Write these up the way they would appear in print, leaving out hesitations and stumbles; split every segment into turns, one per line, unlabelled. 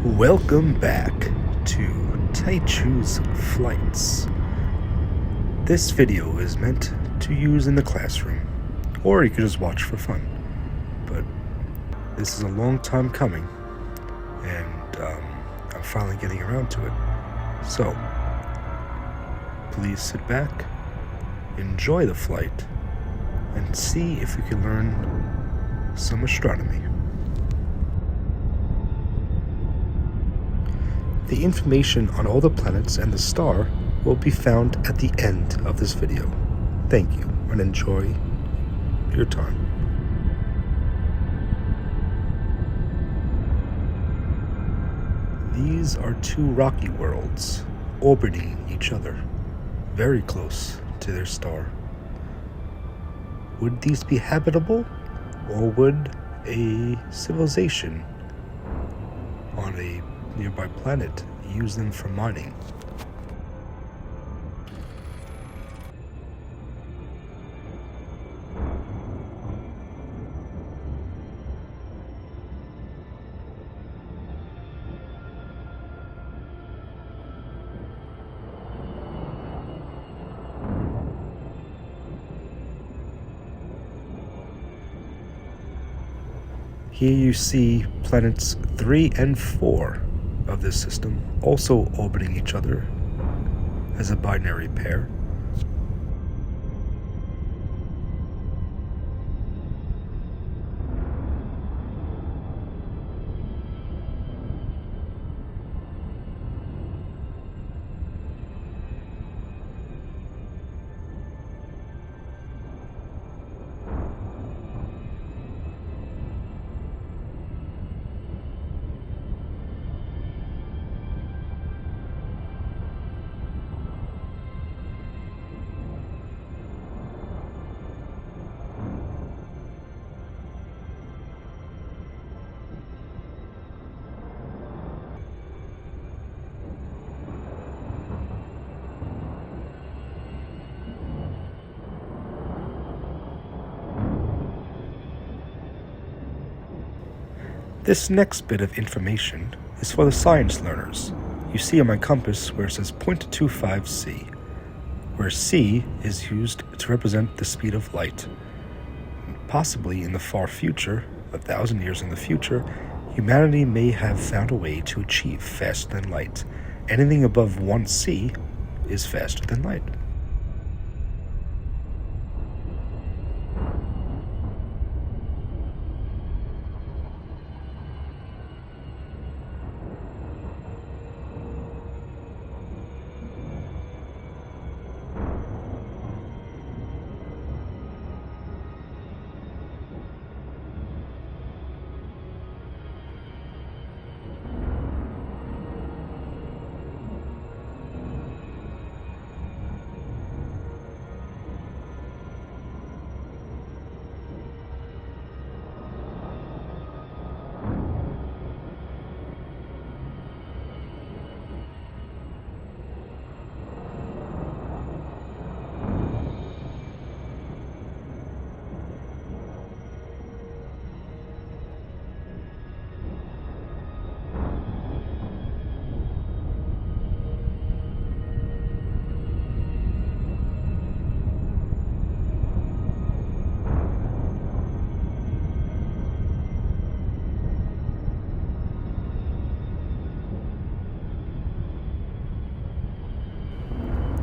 Welcome back to Taichu's Flights. This video is meant to use in the classroom, or you could just watch for fun. But this is a long time coming, and I'm finally getting around to it. So, please sit back, enjoy the flight, and see if you can learn some astronomy. The information on all the planets and the star will be found at the end of this video. Thank you, and enjoy your time. These are two rocky worlds orbiting each other, very close to their star. Would these be habitable, or would a civilization on a nearby planet use them for mining? Here you see planets 3 and 4 of this system also orbiting each other as a binary pair. This next bit of information is for the science learners. You see on my compass where it says 0.25 c, where c is used to represent the speed of light. Possibly in the far future, 1,000 years in the future, humanity may have found a way to achieve faster than light. Anything above 1 c is faster than light.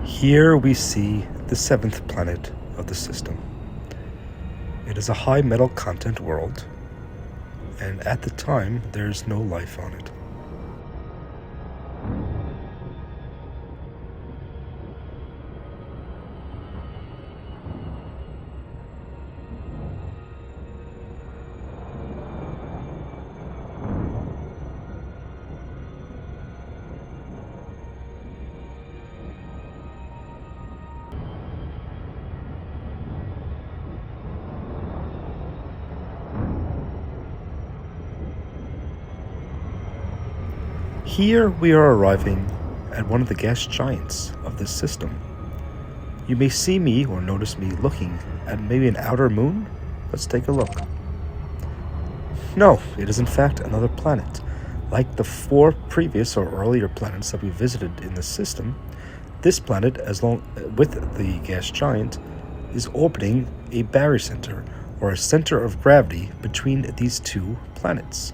Here we see the 7th planet of the system. It is a high metal content world, and at the time there's no life on it. Here we are arriving at one of the gas giants of this system. You may see me or notice me looking at maybe an outer moon. Let's take a look. No, it is in fact another planet, Like the 4 previous or earlier planets that we visited in the system, this planet, with the gas giant, is orbiting a barycenter, or a center of gravity between these 2 planets.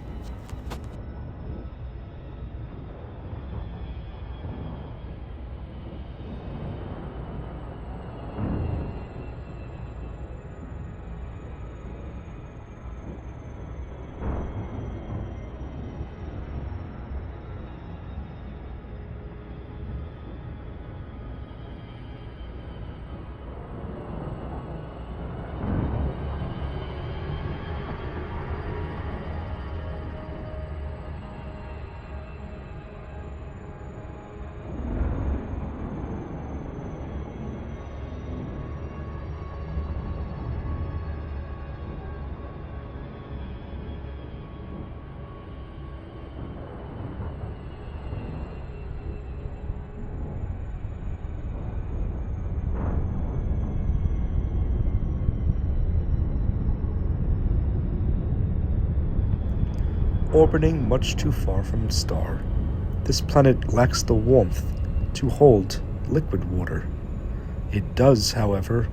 Orbiting much too far from its star, this planet lacks the warmth to hold liquid water. It does, however,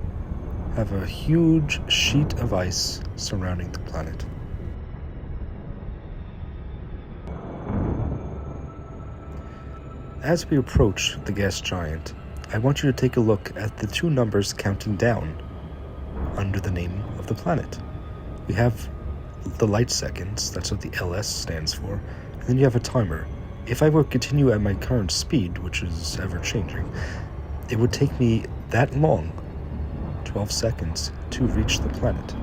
have a huge sheet of ice surrounding the planet. As we approach the gas giant, I want you to take a look at the 2 numbers counting down under the name of the planet. We have the light seconds, that's what the LS stands for, and then you have a timer. If I were to continue at my current speed, which is ever changing, it would take me that long, 12 seconds, to reach the planet.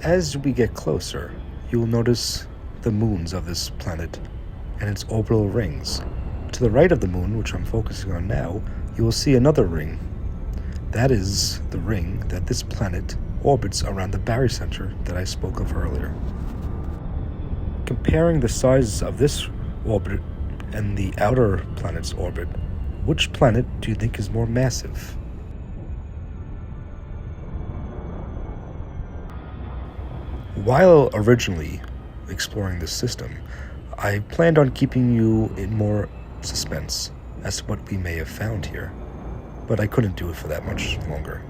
As we get closer, you will notice the moons of this planet and its orbital rings. To the right of the moon, which I'm focusing on now, you will see another ring. That is the ring that this planet orbits around the barycenter that I spoke of earlier. Comparing the sizes of this orbit and the outer planet's orbit, which planet do you think is more massive? While originally exploring this system, I planned on keeping you in more suspense as to what we may have found here, but I couldn't do it for that much longer.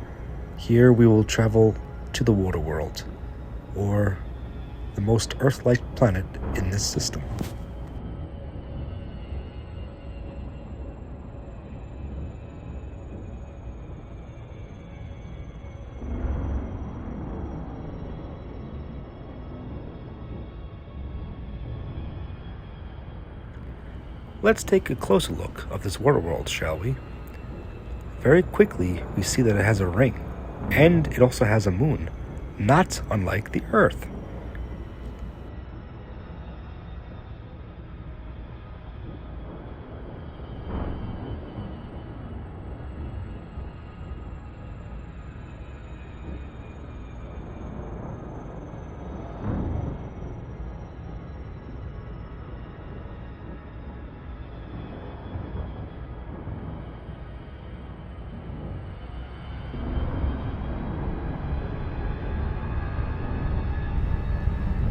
Here we will travel to the water world, or the most Earth-like planet in this system. Let's take a closer look of this water world, shall we? Very quickly, we see that it has a ring, and it also has a moon, not unlike the Earth.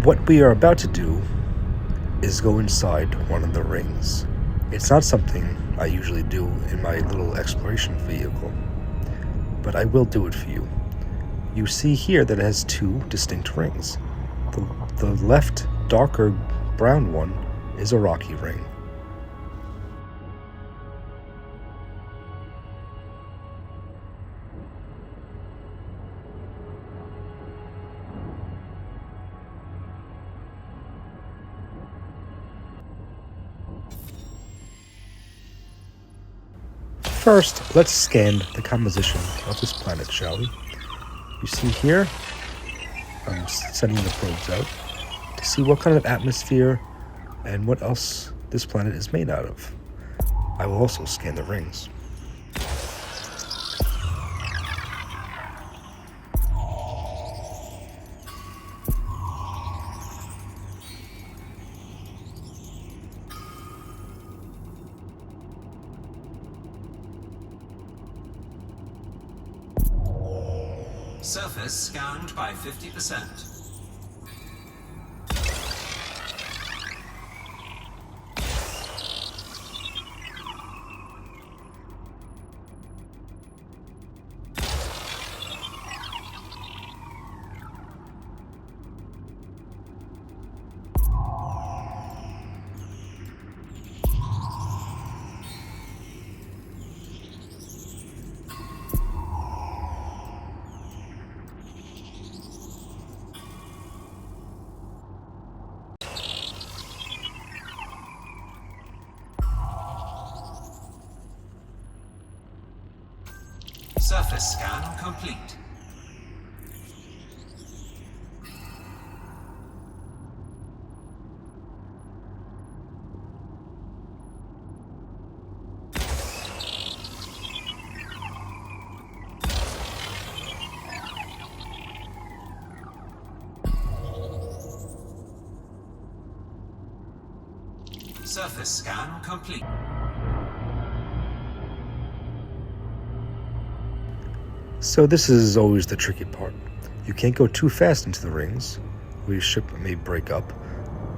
What we are about to do is go inside one of the rings. It's not something I usually do in my little exploration vehicle, but I will do it for you. You see here that it has 2 distinct rings. The left, darker brown one is a rocky ring. First, let's scan the composition of this planet, shall we? You see here, I'm sending the probes out to see what kind of atmosphere and what else this planet is made out of. I will also scan the rings.
Surface scanned by 50%. Surface scan complete. Surface scan complete.
So this is always the tricky part. You can't go too fast into the rings, or your ship may break up,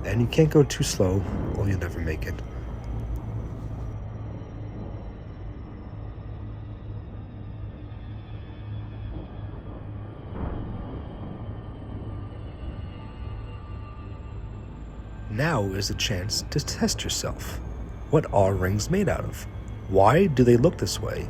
and you can't go too slow, or you'll never make it. Now is the chance to test yourself. What are rings made out of? Why do they look this way?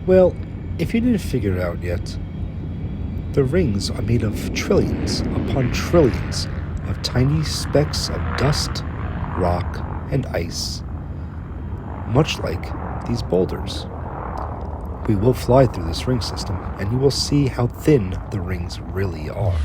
Well, if you didn't figure it out yet, the rings are made of trillions upon trillions of tiny specks of dust, rock, and ice, much like these boulders. We will fly through this ring system, and you will see how thin the rings really are.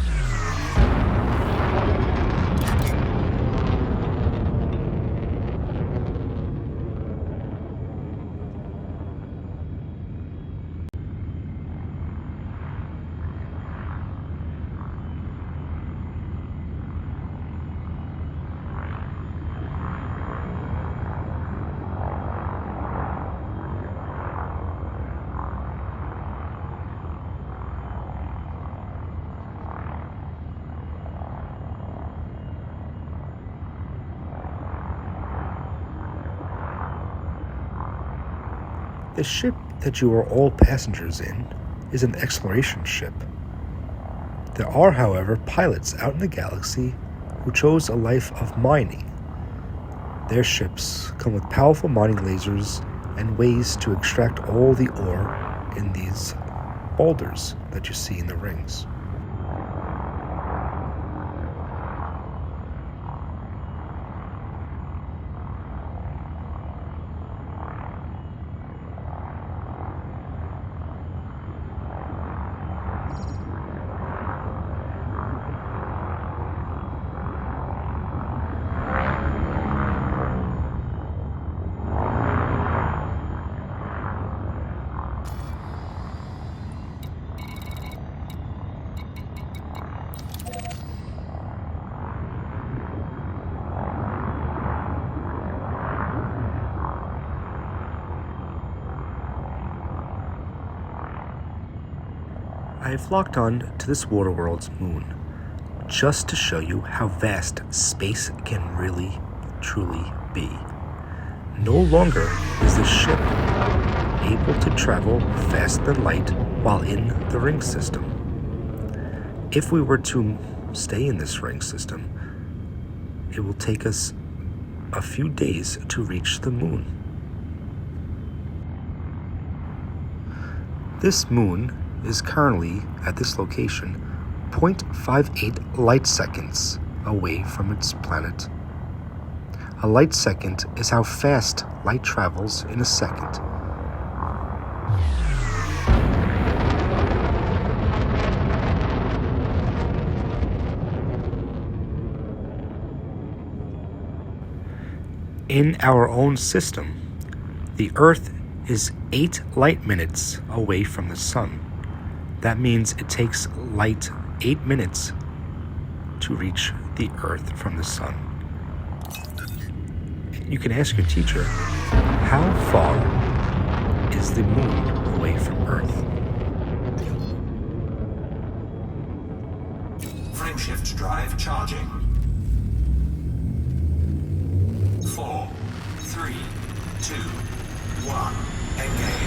The ship that you are all passengers in is an exploration ship. There are, however, pilots out in the galaxy who chose a life of mining. Their ships come with powerful mining lasers and ways to extract all the ore in these boulders that you see in the rings. I have locked on to this water world's moon just to show you how vast space can really, truly be. No longer is this ship able to travel faster than light while in the ring system. If we were to stay in this ring system, it will take us a few days to reach the moon. This moon is currently at this location 0.58 light seconds away from its planet. A light second is how fast light travels in a second. In our own system, the Earth is 8 light minutes away from the Sun. That means it takes light 8 minutes to reach the Earth from the Sun. You can ask your teacher, how far is the moon away from Earth?
Frameshift drive charging. 4, 3, 2, 1, engage.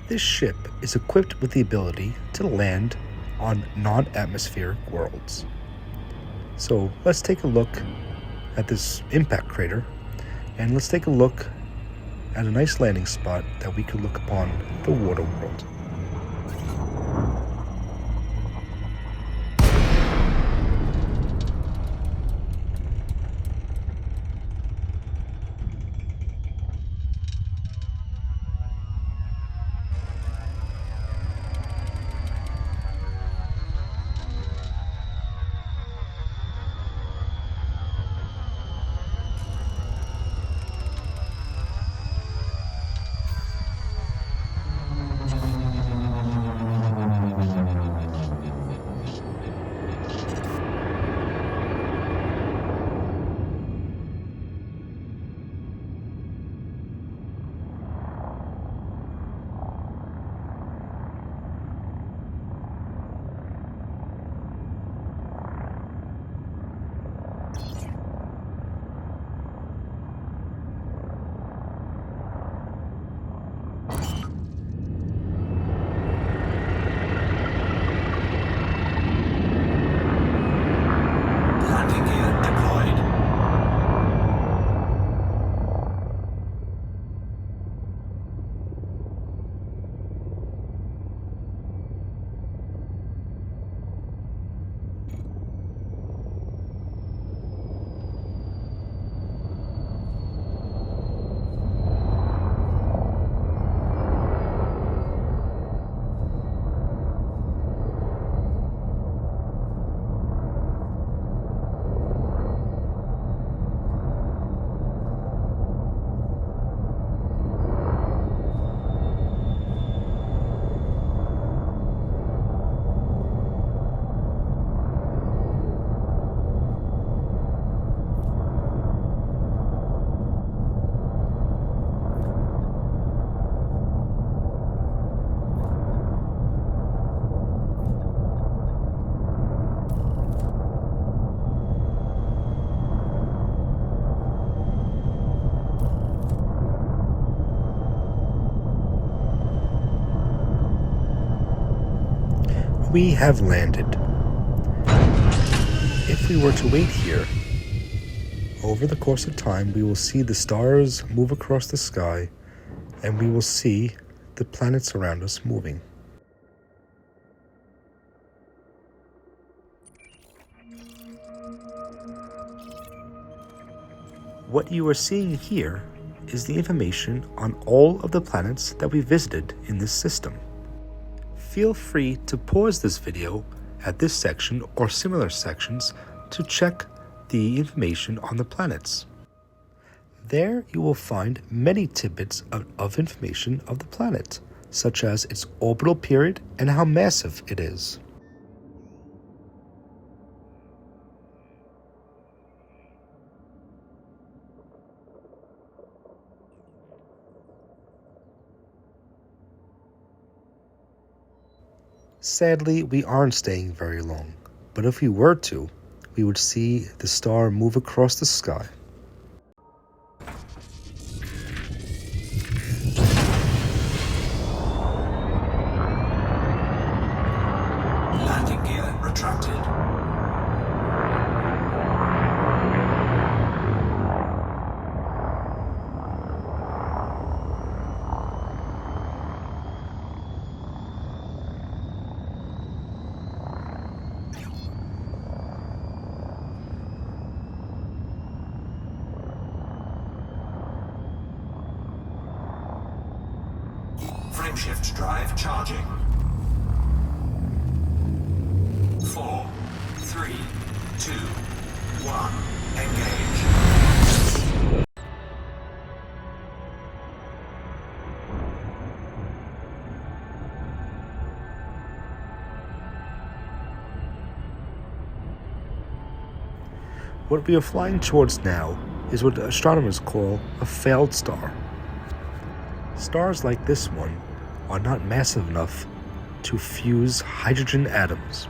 This ship is equipped with the ability to land on non-atmospheric worlds. So let's take a look at this impact crater, and let's take a look at a nice landing spot that we could look upon the water world.
Landing gear deployed.
We have landed. If we were to wait here, over the course of time, we will see the stars move across the sky, and we will see the planets around us moving. What you are seeing here is the information on all of the planets that we visited in this system. Feel free to pause this video at this section or similar sections to check the information on the planets. There you will find many tidbits of information of the planet, such as its orbital period and how massive it is. Sadly, we aren't staying very long, but if we were to, we would see the star move across the sky.
Landing gear retracted. Frameshift drive charging. 4, 3, 2, 1, engage.
What we are flying towards now is what astronomers call a failed star. Stars like this one are not massive enough to fuse hydrogen atoms.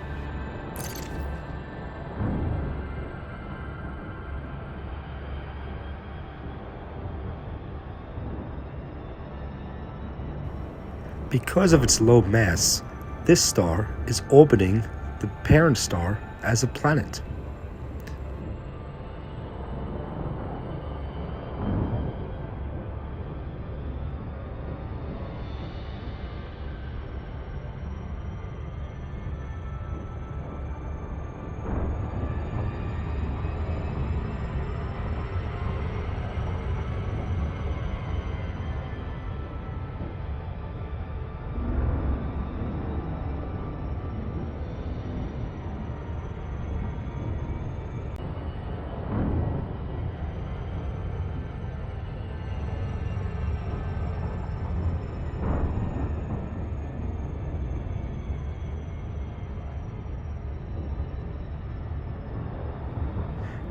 Because of its low mass, this star is orbiting the parent star as a planet.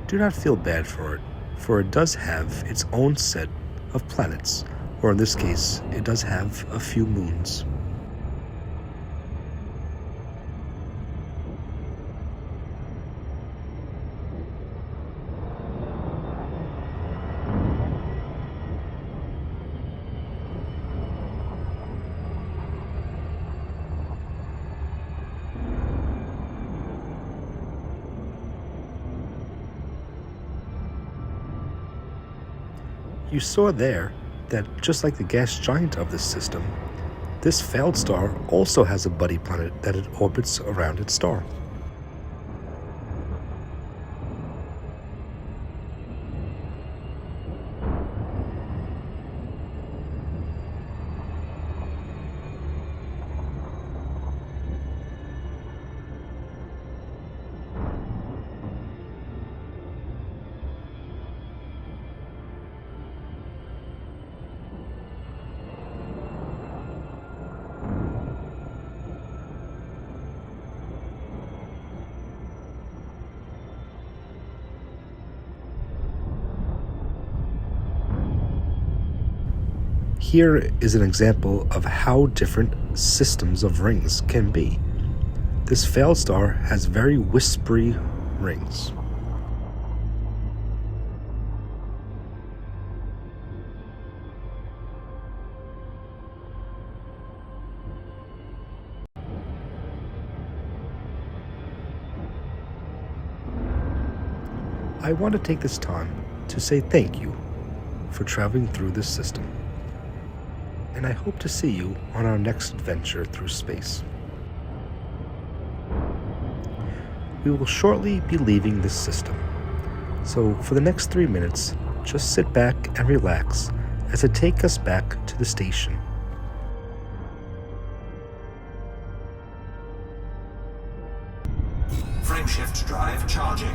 Do not feel bad for it does have its own set of planets, or in this case, it does have a few moons. You saw there that just like the gas giant of this system, this failed star also has a buddy planet that it orbits around its star. Here is an example of how different systems of rings can be. This failed star has very whispery rings. I want to take this time to say thank you for traveling through this system. And I hope to see you on our next adventure through space. We will shortly be leaving this system, so for the next 3 minutes, just sit back and relax as I take us back to the station.
Frameshift drive charging.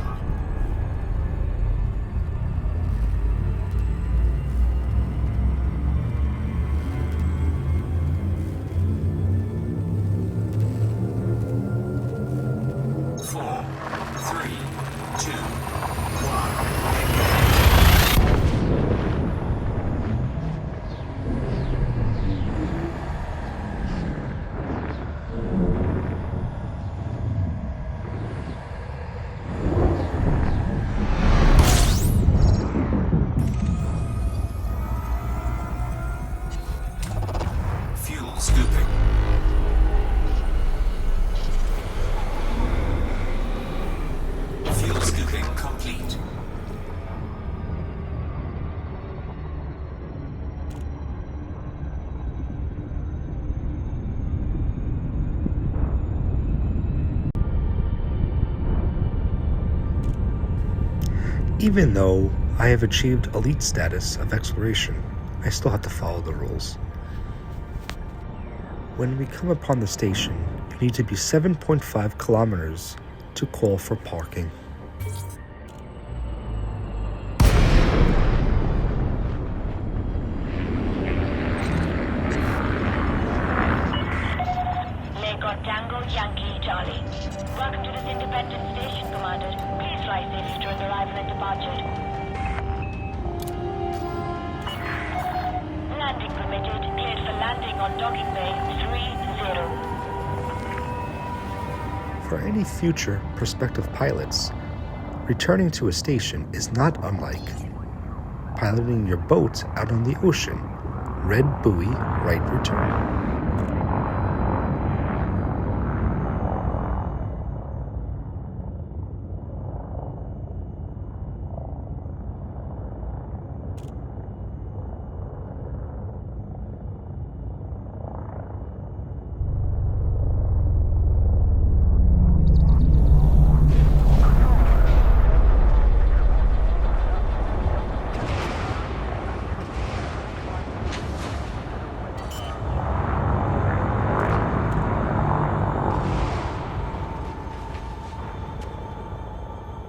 Scooping. Fuel scooping complete.
Even though I have achieved elite status of exploration, I still have to follow the rules. When we come upon the station, you need to be 7.5 kilometers to call for parking.
Lagos Tango Yankee Charlie. Welcome to this independent station, Commander. Please fly safely during arrival and departure. Landing permitted. Cleared for landing on docking bay 30.
For any future prospective pilots, returning to a station is not unlike piloting your boat out on the ocean. Red buoy, right return.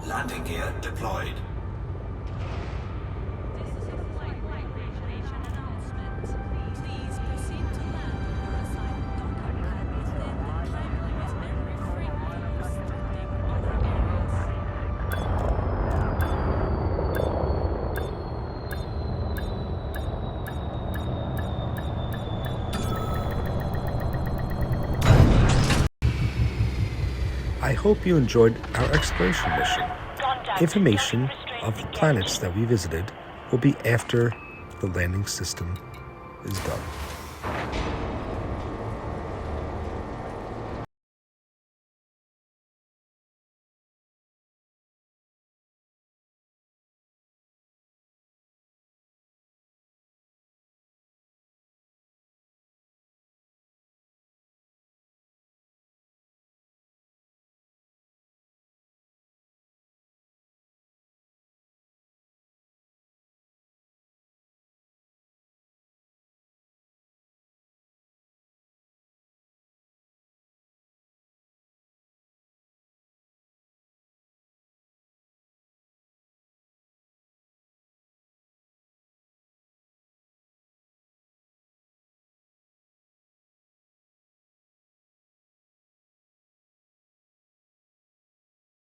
Landing gear deployed.
This is a flight registration announcement. Please proceed to land on your assigned docking pad within the time limit and refrain from obstructing other
I hope you enjoyed our exploration mission. Information of the planets that we visited will be after the landing system is done.